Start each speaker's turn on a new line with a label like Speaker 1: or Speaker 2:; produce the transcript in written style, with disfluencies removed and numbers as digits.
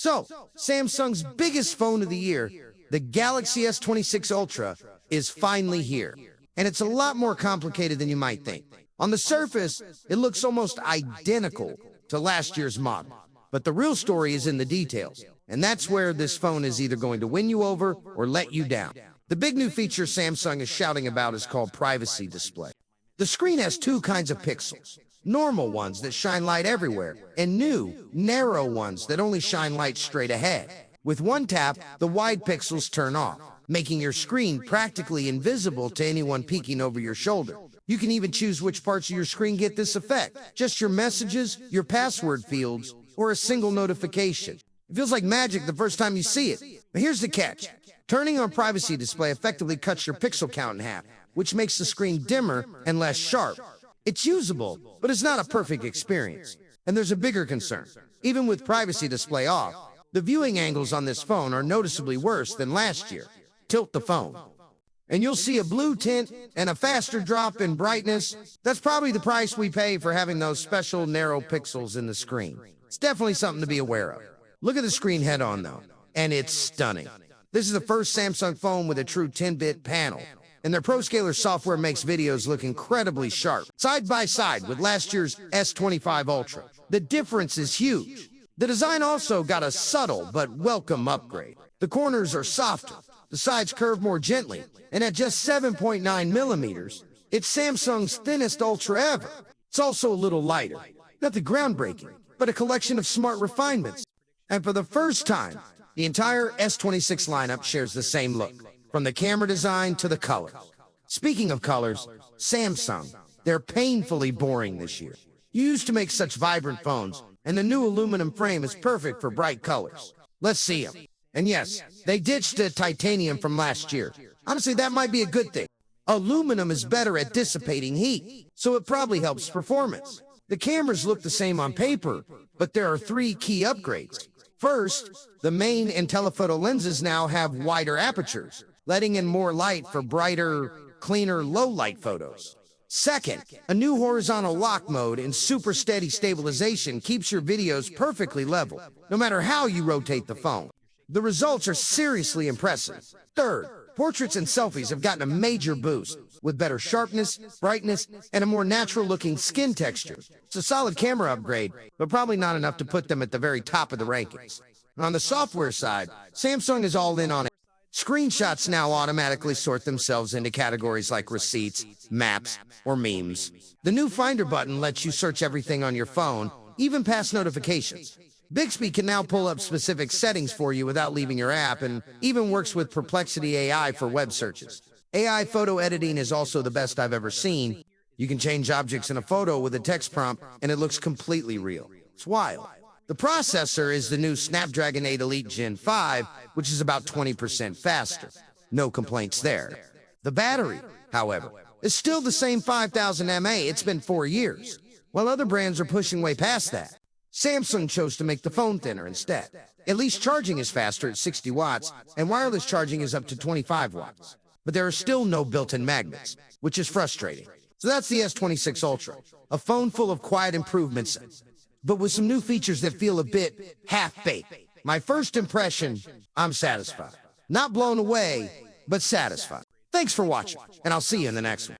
Speaker 1: So, Samsung's biggest phone of the year, the Galaxy S26 Ultra, is finally here. And it's a lot more complicated than you might think. On the surface, it looks almost identical to last year's model. But the real story is in the details. And that's where this phone is either going to win you over or let you down. The big new feature Samsung is shouting about is called Privacy Display. The screen has two kinds of pixels. Normal ones that shine light everywhere, and new, narrow ones that only shine light straight ahead. With one tap, the wide pixels turn off, making your screen practically invisible to anyone peeking over your shoulder. You can even choose which parts of your screen get this effect. Just your messages, your password fields, or a single notification. It feels like magic the first time you see it. But here's the catch. Turning on Privacy Display effectively cuts your pixel count in half, which makes the screen dimmer and less sharp. It's usable, but it's not a perfect experience. And there's a bigger concern. Even with Privacy Display off, the viewing angles on this phone are noticeably worse than last year. Tilt the phone, and you'll see a blue tint and a faster drop in brightness. That's probably the price we pay for having those special narrow pixels in the screen. It's definitely something to be aware of. Look at the screen head-on, though, and it's stunning. This is the first Samsung phone with a true 10-bit panel, and their ProScaler software makes videos look incredibly sharp, side by side with last year's S25 Ultra. The difference is huge. The design also got a subtle but welcome upgrade. The corners are softer, the sides curve more gently, and at just 7.9 millimeters, it's Samsung's thinnest Ultra ever. It's also a little lighter. Nothing groundbreaking, but a collection of smart refinements. And for the first time, the entire S26 lineup shares the same look, from the camera design to the color. Speaking of colors, Samsung, they're painfully boring this year. You used to make such vibrant phones, and the new aluminum frame is perfect for bright colors. Let's see them. And yes, they ditched the titanium from last year. Honestly, that might be a good thing. Aluminum is better at dissipating heat, so it probably helps performance. The cameras look the same on paper, but there are three key upgrades. First, the main and telephoto lenses now have wider apertures, letting in more light for brighter, cleaner, low-light photos. Second, a new horizontal lock mode and super steady stabilization keeps your videos perfectly level, no matter how you rotate the phone. The results are seriously impressive. Third, portraits and selfies have gotten a major boost, with better sharpness, brightness, and a more natural-looking skin texture. It's a solid camera upgrade, but probably not enough to put them at the very top of the rankings. On the software side, Samsung is all in on it. Screenshots now automatically sort themselves into categories like receipts, maps, or memes. The new Finder button lets you search everything on your phone, even past notifications. Bixby can now pull up specific settings for you without leaving your app, and even works with Perplexity AI for web searches. AI photo editing is also the best I've ever seen. You can change objects in a photo with a text prompt, and it looks completely real. It's wild. The processor is the new Snapdragon 8 Elite Gen 5, which is about 20% faster. No complaints there. The battery, however, is still the same 5000 mAh. It's been 4 years. While other brands are pushing way past that, Samsung chose to make the phone thinner instead. At least charging is faster at 60 watts, and wireless charging is up to 25 watts. But there are still no built-in magnets, which is frustrating. So that's the S26 Ultra, a phone full of quiet improvements, but with some new features that feel a bit half-baked. My first impression, I'm satisfied. Not blown away, but satisfied. Thanks for watching, and I'll see you in the next one.